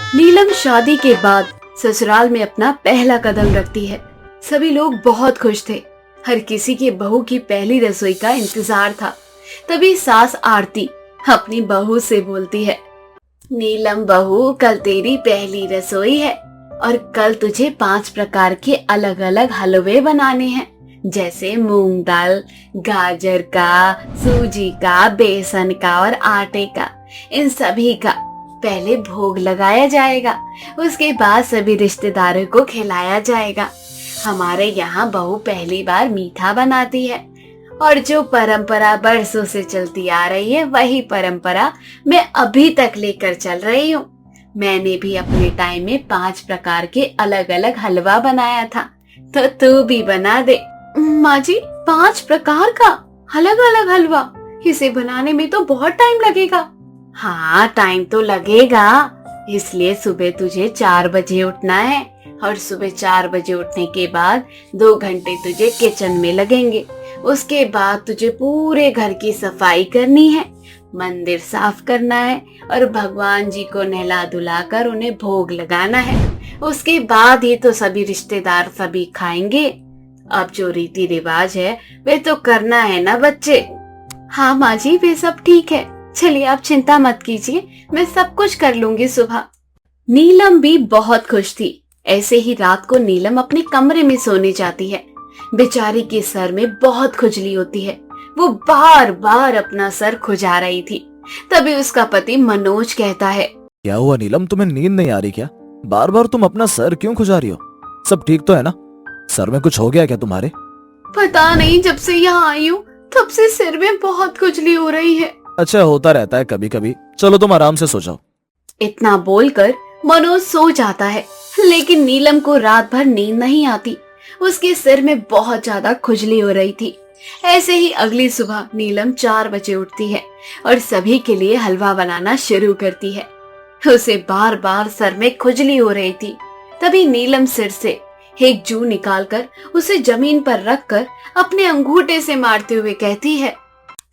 नीलम शादी के बाद ससुराल में अपना पहला कदम रखती है। सभी लोग बहुत खुश थे। हर किसी के बहू की पहली रसोई का इंतजार था। तभी सास आरती अपनी बहू से बोलती है, नीलम बहू, कल तेरी पहली रसोई है और कल तुझे 5 प्रकार के अलग अलग हलवे बनाने हैं, जैसे मूंग दाल, गाजर का, सूजी का, बेसन का और आटे का। इन सभी का पहले भोग लगाया जाएगा, उसके बाद सभी रिश्तेदारों को खिलाया जाएगा। हमारे यहाँ बहू पहली बार मीठा बनाती है और जो परंपरा बरसों से चलती आ रही है वही परंपरा मैं अभी तक लेकर चल रही हूँ। मैंने भी अपने टाइम में 5 प्रकार के अलग अलग हलवा बनाया था, तो तू भी बना दे। माँ जी, 5 प्रकार का अलग अलग हलवा? इसे बनाने में तो बहुत टाइम लगेगा। हाँ, टाइम तो लगेगा, इसलिए सुबह तुझे 4 बजे उठना है और सुबह 4 बजे उठने के बाद 2 घंटे तुझे किचन में लगेंगे। उसके बाद तुझे पूरे घर की सफाई करनी है, मंदिर साफ करना है और भगवान जी को नहला धुलाकर उन्हें भोग लगाना है। उसके बाद ही तो सभी रिश्तेदार सभी खाएंगे। अब जो रीति रिवाज है वे तो करना है ना बच्चे। हाँ माँ जी, वे सब ठीक है। चलिए आप चिंता मत कीजिए, मैं सब कुछ कर लूंगी सुबह। नीलम भी बहुत खुश थी। ऐसे ही रात को नीलम अपने कमरे में सोने जाती है। बेचारी के सर में बहुत खुजली होती है। वो बार बार अपना सर खुजा रही थी। तभी उसका पति मनोज कहता है, क्या हुआ नीलम, तुम्हें नींद नहीं आ रही क्या? बार बार तुम अपना सर क्यों खुजा रही हो? सब ठीक तो है ना? सर में कुछ हो गया क्या तुम्हारे? पता नहीं, जब से यहाँ आई हूँ तब से सिर में बहुत खुजली हो रही है। अच्छा, होता रहता है कभी कभी। चलो तुम आराम से सो जाओ। इतना बोलकर मनोज सो जाता है, लेकिन नीलम को रात भर नींद नहीं आती। उसके सिर में बहुत ज्यादा खुजली हो रही थी। ऐसे ही अगली सुबह नीलम 4 बजे उठती है और सभी के लिए हलवा बनाना शुरू करती है। उसे बार बार सर में खुजली हो रही थी। तभी नीलम सिर से एक जू निकालकर उसे जमीन पर रखकर अपने अंगूठे से मारते हुए कहती है,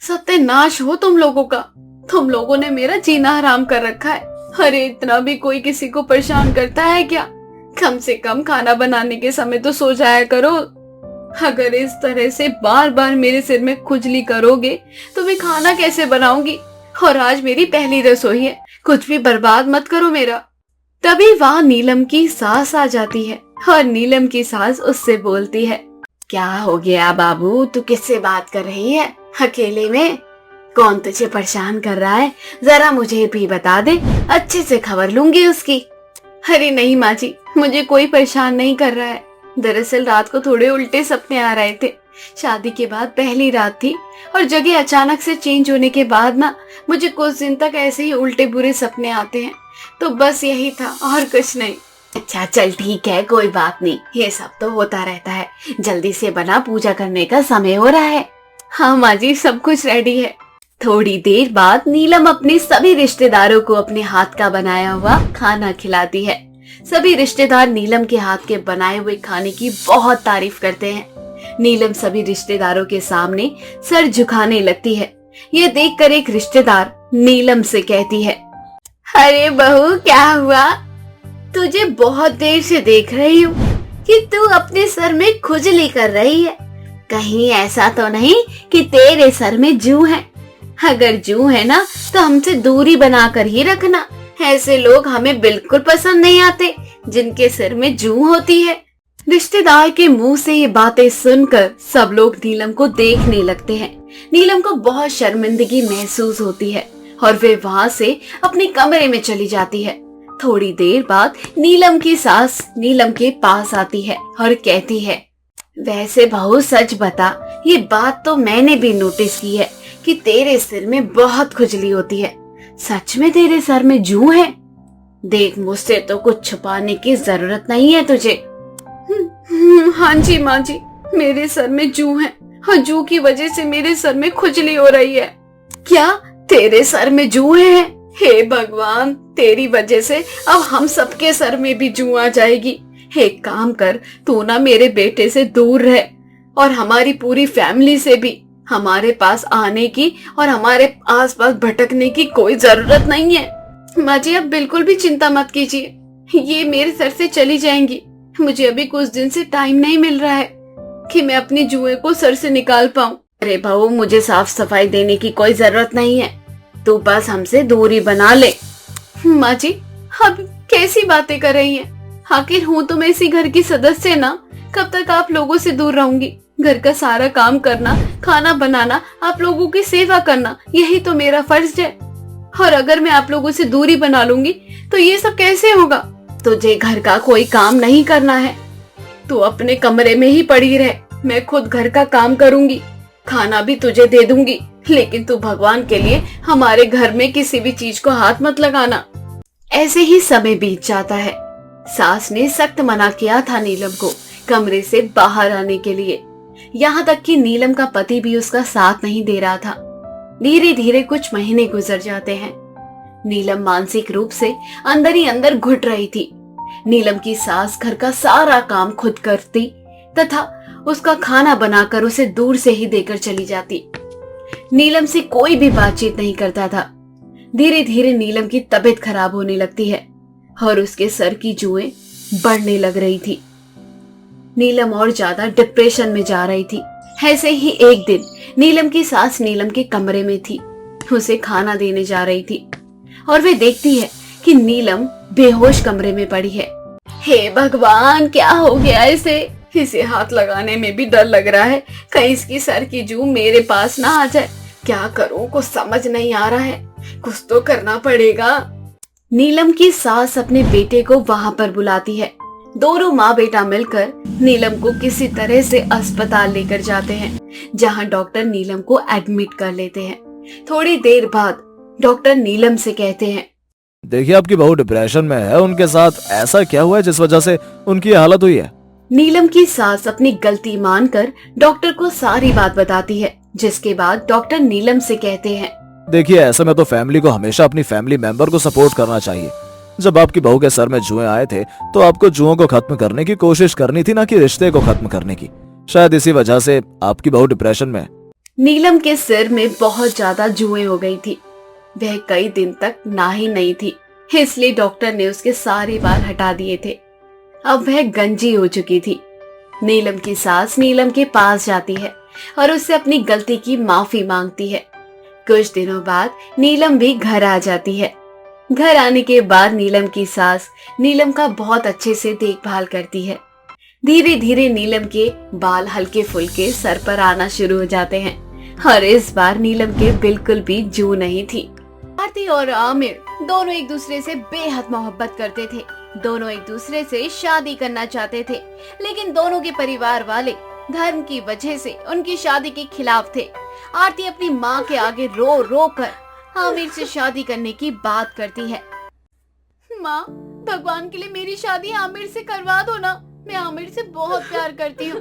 सत्यानाश हो तुम लोगों का। तुम लोगों ने मेरा जीना हराम कर रखा है। अरे इतना भी कोई किसी को परेशान करता है क्या? कम से कम खाना बनाने के समय तो सो जाया करो। अगर इस तरह से बार बार मेरे सिर में खुजली करोगे तो मैं खाना कैसे बनाऊंगी? और आज मेरी पहली रसोई है, कुछ भी बर्बाद मत करो मेरा। तभी वहाँ नीलम की सास आ जाती है और नीलम की सास उससे बोलती है, क्या हो गया बाबू, तू किससे बात कर रही है अकेले में? कौन तुझे परेशान कर रहा है? जरा मुझे भी बता दे, अच्छे से खबर लूंगी उसकी। अरे नहीं माँ जी, मुझे कोई परेशान नहीं कर रहा है। दरअसल रात को थोड़े उल्टे सपने आ रहे थे। शादी के बाद पहली रात थी और जगह अचानक से चेंज होने के बाद ना मुझे कुछ दिन तक ऐसे ही उल्टे बुरे सपने आते हैं, तो बस यही था और कुछ नहीं। अच्छा चल ठीक है, कोई बात नहीं, ये सब तो होता रहता है। जल्दी से बना, पूजा करने का समय हो रहा है। हाँ माँ जी, सब कुछ रेडी है। थोड़ी देर बाद नीलम अपने सभी रिश्तेदारों को अपने हाथ का बनाया हुआ खाना खिलाती है। सभी रिश्तेदार नीलम के हाथ के बनाए हुए खाने की बहुत तारीफ करते हैं। नीलम सभी रिश्तेदारों के सामने सर झुकाने लगती है। ये देखकर एक रिश्तेदार नीलम से कहती है, अरे बहू, क्या हुआ? तुझे बहुत देर से देख रही हूँ कि तू अपने सर में खुजली कर रही है। कहीं ऐसा तो नहीं कि तेरे सर में जूं है? अगर जूं है ना तो हमसे दूरी बनाकर ही रखना। ऐसे लोग हमें बिल्कुल पसंद नहीं आते जिनके सिर में जूं होती है। रिश्तेदार के मुंह से ये बातें सुनकर सब लोग नीलम को देखने लगते हैं। नीलम को बहुत शर्मिंदगी महसूस होती है और वे वहाँ से अपने कमरे में चली जाती है। थोड़ी देर बाद नीलम की सास नीलम के पास आती है और कहती है, वैसे बहू सच बता, ये बात तो मैंने भी नोटिस की है कि तेरे सिर में बहुत खुजली होती है। सच में तेरे सर में जूं है? देख, मुझसे तो कुछ छुपाने की जरूरत नहीं है तुझे। हाँ जी माँ जी, मेरे सर में जूं है और जूं की वजह से मेरे सर में खुजली हो रही है। क्या तेरे सर में जूं है? हे भगवान, तेरी वजह से अब हम सबके सर में भी जूं आ जाएगी। एक काम कर, तू ना मेरे बेटे से दूर रह और हमारी पूरी फैमिली से भी। हमारे पास आने की और हमारे आसपास भटकने की कोई जरूरत नहीं है। माँ जी, आप बिल्कुल भी चिंता मत कीजिए, ये मेरे सर से चली जाएंगी। मुझे अभी कुछ दिन से टाइम नहीं मिल रहा है कि मैं अपनी जुएं को सर से निकाल पाऊं। अरे बहू, मुझे साफ सफाई देने की कोई जरूरत नहीं है, तू बस हमसे दूरी बना ले। माँ जी, अब कैसी बातें कर रही हैं? आखिर हूँ तो मैं इसी घर की सदस्य ना। कब तक आप लोगों से दूर रहूंगी? घर का सारा काम करना, खाना बनाना, आप लोगों की सेवा करना, यही तो मेरा फर्ज है। और अगर मैं आप लोगों से दूरी बना लूंगी तो ये सब कैसे होगा? तुझे घर का कोई काम नहीं करना है, तू अपने कमरे में ही पड़ी रह। मैं खुद घर का काम करूंगी, खाना भी तुझे दे दूंगी, लेकिन तू भगवान के लिए हमारे घर में किसी भी चीज को हाथ मत लगाना। ऐसे ही समय बीत जाता है। सास ने सख्त मना किया था नीलम को कमरे से बाहर आने के लिए। यहाँ तक कि नीलम का पति भी उसका साथ नहीं दे रहा था। धीरे धीरे कुछ महीने गुजर जाते हैं। नीलम मानसिक रूप से अंदर ही अंदर घुट रही थी। नीलम की सास घर का सारा काम खुद करती तथा उसका खाना बनाकर उसे दूर से ही देकर चली जाती। नीलम से कोई भी बातचीत नहीं करता था। धीरे धीरे नीलम की तबीयत खराब होने लगती है और उसके सर की जुएं बढ़ने लग रही थी। नीलम और ज्यादा डिप्रेशन में जा रही थी। ऐसे ही एक दिन नीलम की सास नीलम के कमरे में थी, उसे खाना देने जा रही थी और वे देखती है कि नीलम बेहोश कमरे में पड़ी है। हे भगवान, क्या हो गया इसे हाथ लगाने में भी डर लग रहा है, कहीं इसकी सर की जू मेरे पास ना आ जाए। क्या करूं, कुछ समझ नहीं आ रहा है, कुछ तो करना पड़ेगा। नीलम की सास अपने बेटे को वहां पर बुलाती है। दोनों माँ बेटा मिलकर नीलम को किसी तरह से अस्पताल लेकर जाते हैं, जहां डॉक्टर नीलम को एडमिट कर लेते हैं। थोड़ी देर बाद डॉक्टर नीलम से कहते हैं, देखिए आपकी बहू डिप्रेशन में है, उनके साथ ऐसा क्या हुआ है जिस वजह से उनकी ये हालत हुई है? नीलम की सास अपनी गलती मानकर डॉक्टर को सारी बात बताती है, जिसके बाद डॉक्टर नीलम से कहते हैं, देखिए ऐसे में तो फैमिली को हमेशा अपनी फैमिली मेंबर को सपोर्ट करना चाहिए। जब आपकी बहू के सर में जुएं आए थे तो आपको जुओं को खत्म करने की कोशिश करनी थी, ना कि रिश्ते को खत्म करने की। शायद इसी वजह से आपकी बहू डिप्रेशन में है। नीलम के सिर में बहुत ज्यादा जुएं हो गई थी। वह कई दिन तक नहाई नहीं थी, इसलिए डॉक्टर ने उसके सारे बाल हटा दिए थे। अब वह गंजी हो चुकी थी। नीलम की सास नीलम के पास जाती है और उससे अपनी गलती की माफी मांगती है। कुछ दिनों बाद नीलम भी घर आ जाती है। घर आने के बाद नीलम की सास नीलम का बहुत अच्छे से देखभाल करती है। धीरे धीरे नीलम के बाल हल्के फुल्के सर पर आना शुरू हो जाते हैं और इस बार नीलम के बिल्कुल भी जू नहीं थी। आरती और आमिर दोनों एक दूसरे से बेहद मोहब्बत करते थे। दोनों एक दूसरे से शादी करना चाहते थे, लेकिन दोनों के परिवार वाले धर्म की वजह से उनकी शादी के खिलाफ थे। आरती अपनी माँ के आगे रो रो कर आमिर से शादी करने की बात करती है। माँ, भगवान के लिए मेरी शादी आमिर से करवा दो ना। मैं आमिर से बहुत प्यार करती हूँ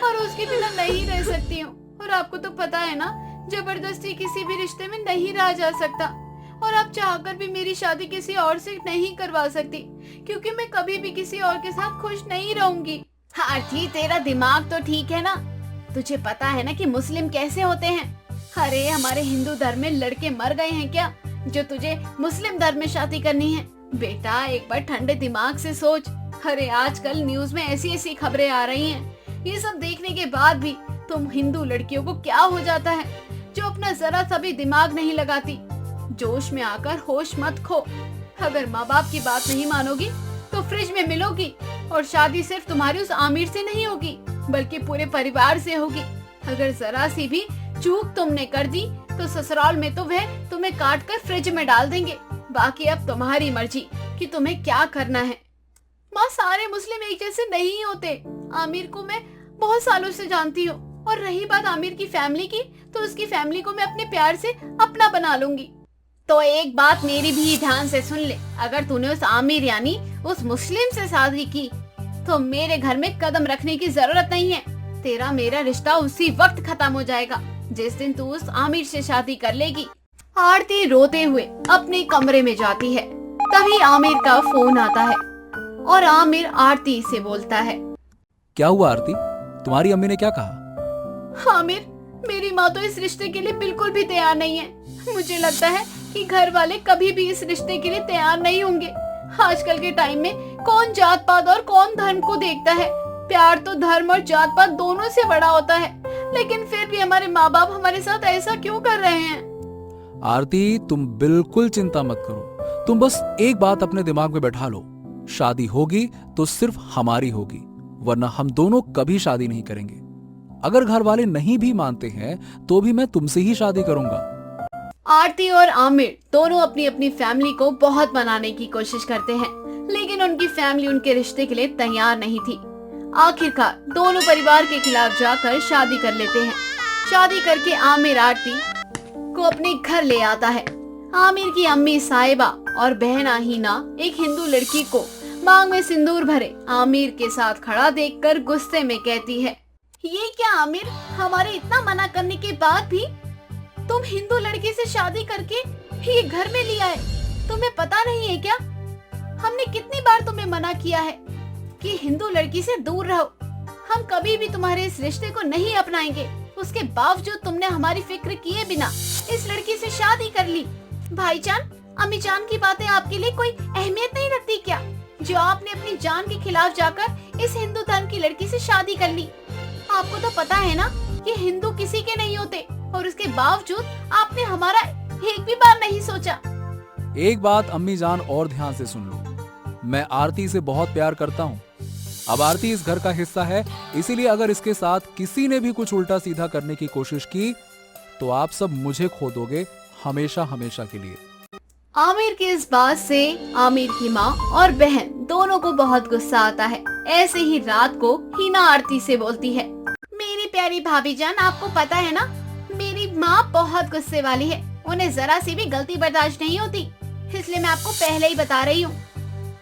और उसके बिना नहीं रह सकती हूँ। और आपको तो पता है ना, जबरदस्ती किसी भी रिश्ते में नहीं रहा जा सकता। और आप चाहकर भी मेरी शादी किसी और से नहीं करवा सकती, क्योंकि मैं कभी भी किसी और के साथ खुश नहीं रहूंगी। आरती, तेरा दिमाग तो ठीक है ना? तुझे पता है ना कि मुस्लिम कैसे होते हैं? अरे हमारे हिंदू धर्म में लड़के मर गए हैं क्या, जो तुझे मुस्लिम धर्म में शादी करनी है? बेटा, एक बार ठंडे दिमाग से सोच। अरे आजकल न्यूज में ऐसी ऐसी खबरें आ रही हैं। ये सब देखने के बाद भी तुम हिंदू लड़कियों को क्या हो जाता है, जो अपना जरा सा भी दिमाग नहीं लगाती। जोश में आकर होश मत खो। अगर माँ बाप की बात नहीं मानोगी तो फ्रिज में मिलोगी। और शादी सिर्फ तुम्हारी उस आमिर से नहीं होगी, बल्कि पूरे परिवार से होगी। अगर जरा सी भी चूक तुमने कर दी तो ससुराल में तो वह तुम्हें काट कर फ्रिज में डाल देंगे। बाकी अब तुम्हारी मर्जी कि तुम्हें क्या करना है। माँ, सारे मुस्लिम एक जैसे नहीं होते। आमिर को मैं बहुत सालों से जानती हूँ, और रही बात आमिर की फैमिली की, तो उसकी फैमिली को मैं अपने प्यार से अपना बना लूंगी। तो एक बात मेरी भी ध्यान से सुन ले, अगर तूने उस आमिर यानी उस मुस्लिम से शादी की तो मेरे घर में कदम रखने की जरूरत नहीं है। तेरा मेरा रिश्ता उसी वक्त खत्म हो जाएगा जिस दिन तू उस आमिर से शादी कर लेगी। आरती रोते हुए अपने कमरे में जाती है। तभी आमिर का फोन आता है और आमिर आरती से बोलता है, क्या हुआ आरती, तुम्हारी अम्मी ने क्या कहा? आमिर, मेरी माँ तो इस रिश्ते के लिए बिल्कुल भी तैयार नहीं है। मुझे लगता है कि घर वाले कभी भी इस रिश्ते के लिए तैयार नहीं होंगे। आजकल के टाइम में कौन जात पात और कौन धर्म को देखता है। प्यार तो धर्म और जात पात दोनों से बड़ा होता है, लेकिन फिर भी हमारे माँ बाप हमारे साथ ऐसा क्यों कर रहे हैं। आरती, तुम बिल्कुल चिंता मत करो। तुम बस एक बात अपने दिमाग में बैठा लो, शादी होगी तो सिर्फ हमारी होगी, वरना हम दोनों कभी शादी नहीं करेंगे। अगर घर वाले नहीं भी मानते हैं तो भी मैं तुमसे ही शादी करूंगा। आरती और आमिर दोनों अपनी अपनी फैमिली को बहुत मनाने की कोशिश करते हैं, लेकिन उनकी फैमिली उनके रिश्ते के लिए तैयार नहीं थी। आखिरकार दोनों परिवार के खिलाफ जाकर शादी कर लेते हैं। शादी करके आमिर आरती को अपने घर ले आता है। आमिर की अम्मी साहिबा और बहन आहीना एक हिंदू लड़की को मांग में सिंदूर भरे आमिर के साथ खड़ा देखकर गुस्से में कहती है, ये क्या आमिर, हमारे इतना मना करने के बाद भी तुम हिंदू लड़की से शादी करके ये घर में लिया है। तुम्हें पता नहीं है क्या, हमने कितनी बार तुम्हें मना किया है कि हिंदू लड़की से दूर रहो, हम कभी भी तुम्हारे इस रिश्ते को नहीं अपनाएंगे। उसके बावजूद तुमने हमारी फिक्र किए बिना इस लड़की से शादी कर ली। भाईजान, अम्मी जान की बातें आपके लिए कोई अहमियत नहीं रखती क्या, जो आपने अपनी जान के खिलाफ जाकर इस हिंदू धर्म की लड़की से शादी कर ली। आपको तो पता है ना कि हिंदू किसी के नहीं होते, और उसके बावजूद आपने हमारा एक भी बार नहीं सोचा। एक बात अम्मी जान और ध्यान से सुन लो, मैं आरती से बहुत प्यार करता हूँ। अब आरती इस घर का हिस्सा है, इसीलिए अगर इसके साथ किसी ने भी कुछ उल्टा सीधा करने की कोशिश की तो आप सब मुझे खो दोगे, हमेशा हमेशा के लिए। आमिर की इस बात से आमिर की माँ और बहन दोनों को बहुत गुस्सा आता है। ऐसे ही रात को हीना आरती से बोलती है, मेरी प्यारी भाभी जान, आपको पता है ना, मेरी माँ बहुत गुस्से वाली है, उन्हें जरा सी भी गलती बर्दाश्त नहीं होती। इसलिए मैं आपको पहले ही बता रही हूँ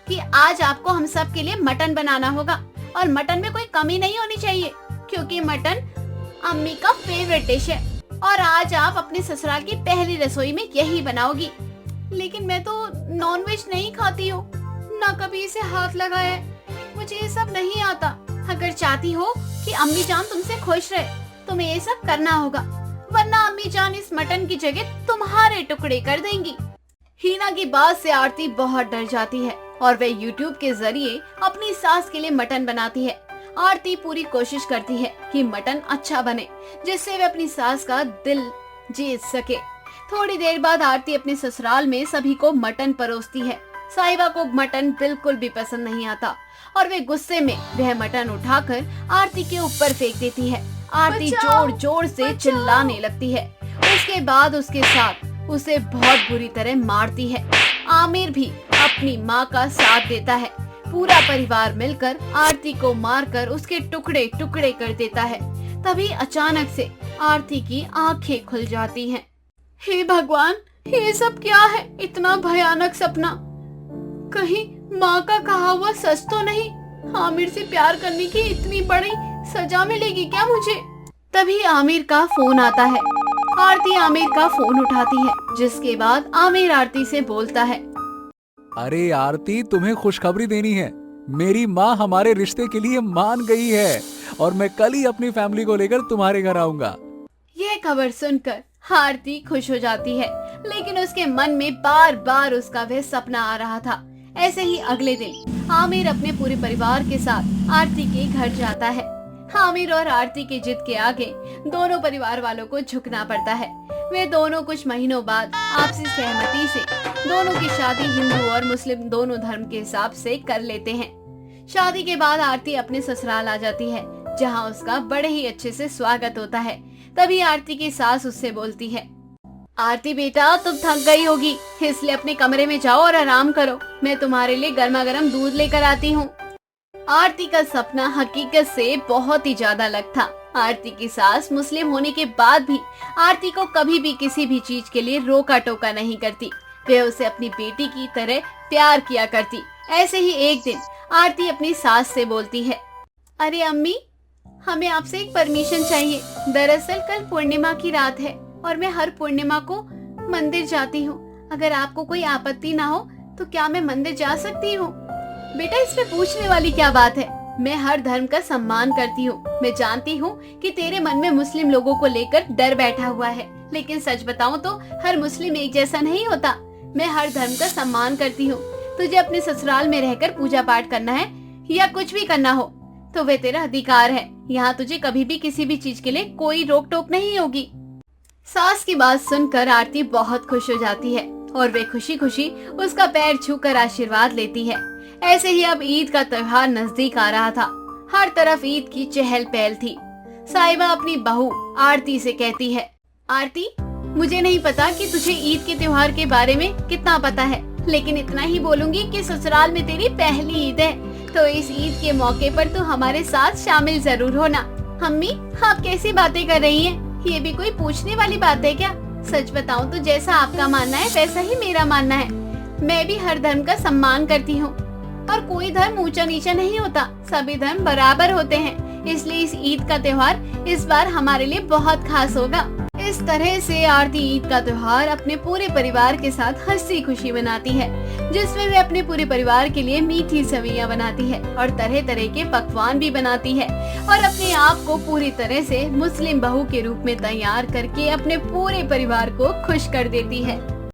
कि आज आपको हम सब के लिए मटन बनाना होगा, और मटन में कोई कमी नहीं होनी चाहिए, क्योंकि मटन अम्मी का फेवरेट डिश है, और आज आप अपने ससुराल की पहली रसोई में यही बनाओगी। लेकिन मैं तो नॉनवेज नहीं खाती हूँ, ना कभी इसे हाथ लगाया है, मुझे ये सब नहीं आता। अगर चाहती हो कि अम्मी जान तुमसे खुश रहे, तुम्हें ये सब करना होगा, वरना अम्मी जान इस मटन की जगह तुम्हारे टुकड़े कर देंगी। हीना की बात से आरती बहुत डर जाती है और वह YouTube के जरिए अपनी सास के लिए मटन बनाती है। आरती पूरी कोशिश करती है कि मटन अच्छा बने, जिससे वह अपनी सास का दिल जीत सके। थोड़ी देर बाद आरती अपने ससुराल में सभी को मटन परोसती है। साहिबा को मटन बिल्कुल भी पसंद नहीं आता और वे गुस्से में वह मटन उठाकर आरती के ऊपर फेंक देती है। आरती जोर जोर से चिल्लाने लगती है। उसके बाद उसके साथ उसे बहुत बुरी तरह मारती है। आमिर भी अपनी माँ का साथ देता है। पूरा परिवार मिलकर आरती को मारकर उसके टुकड़े टुकड़े कर देता है। तभी अचानक से आरती की आंखें खुल जाती हैं। हे भगवान, ये सब क्या है? इतना भयानक सपना, कहीं माँ का कहा हुआ सच तो नहीं? आमिर से प्यार करने की इतनी बड़ी सजा मिलेगी क्या मुझे? तभी आमिर का फोन आता है। आरती आमिर का फोन उठाती है, जिसके बाद आमिर आरती से बोलता है, अरे आरती, तुम्हें खुशखबरी देनी है। मेरी माँ हमारे रिश्ते के लिए मान गई है और मैं कल ही अपनी फैमिली को लेकर तुम्हारे घर आऊंगा। यह खबर सुनकर आरती खुश हो जाती है, लेकिन उसके मन में बार बार उसका वह सपना आ रहा था। ऐसे ही अगले दिन आमिर अपने पूरे परिवार के साथ आरती के घर जाता है। आमिर और आरती की जिद के आगे दोनों परिवार वालों को झुकना पड़ता है। वे दोनों कुछ महीनों बाद आपसी सहमति से दोनों की शादी हिंदू और मुस्लिम दोनों धर्म के हिसाब से कर लेते हैं। शादी के बाद आरती अपने ससुराल आ जाती है, जहां उसका बड़े ही अच्छे से स्वागत होता है। तभी आरती की सास उससे बोलती है, आरती बेटा, तुम थक गई होगी, इसलिए अपने कमरे में जाओ और आराम करो। मैं तुम्हारे लिए गर्मा गर्म दूध लेकर आती हूँ। आरती का सपना हकीकत से बहुत ही ज्यादा अलग था। आरती की सास मुस्लिम होने के बाद भी आरती को कभी भी किसी भी चीज के लिए रोका टोका नहीं करती। वह उसे अपनी बेटी की तरह प्यार किया करती। ऐसे ही एक दिन आरती अपनी सास से बोलती है, अरे अम्मी, हमें आपसे एक परमिशन चाहिए। दरअसल कल पूर्णिमा की रात है और मैं हर पूर्णिमा को मंदिर जाती हूँ। अगर आपको कोई आपत्ति ना हो तो क्या मैं मंदिर जा सकती हूँ? बेटा, इसमें पूछने वाली क्या बात है? मैं हर धर्म का सम्मान करती हूँ। मैं जानती हूँ कि तेरे मन में मुस्लिम लोगों को लेकर डर बैठा हुआ है, लेकिन सच बताऊं तो हर मुस्लिम एक जैसा नहीं होता। मैं हर धर्म का सम्मान करती हूँ। तुझे अपने ससुराल में रहकर पूजा पाठ करना है या कुछ भी करना हो तो वे तेरा अधिकार है। यहाँ तुझे कभी भी किसी भी चीज के लिए कोई रोक टोक नहीं होगी। सास की बात सुनकर आरती बहुत खुश हो जाती है और वे खुशी खुशी उसका पैर छूकर आशीर्वाद लेती है। ऐसे ही अब ईद का त्योहार नजदीक आ रहा था। हर तरफ ईद की चहल पहल थी। साहिबा अपनी बहू आरती से कहती है, आरती, मुझे नहीं पता कि तुझे ईद के त्योहार के बारे में कितना पता है, लेकिन इतना ही बोलूंगी कि ससुराल में तेरी पहली ईद है, तो इस ईद के मौके पर तू हमारे साथ शामिल जरूर होना। अम्मी, आप कैसी बातें कर रही हैं? ये भी कोई पूछने वाली बात है क्या? सच बताऊं तो जैसा आपका मानना है वैसा ही मेरा मानना है। मैं भी हर धर्म का सम्मान करती हूँ और कोई धर्म ऊंचा नीचा नहीं होता, सभी धर्म बराबर होते हैं। इसलिए इस ईद का त्योहार इस बार हमारे लिए बहुत खास होगा। इस तरह से आरती ईद का त्योहार अपने पूरे परिवार के साथ हंसी खुशी मनाती है, जिसमें वे अपने पूरे परिवार के लिए मीठी सवैयां बनाती है और तरह तरह के पकवान भी बनाती है और अपने आप को पूरी तरह से मुस्लिम बहू के रूप में तैयार करके अपने पूरे परिवार को खुश कर देती है।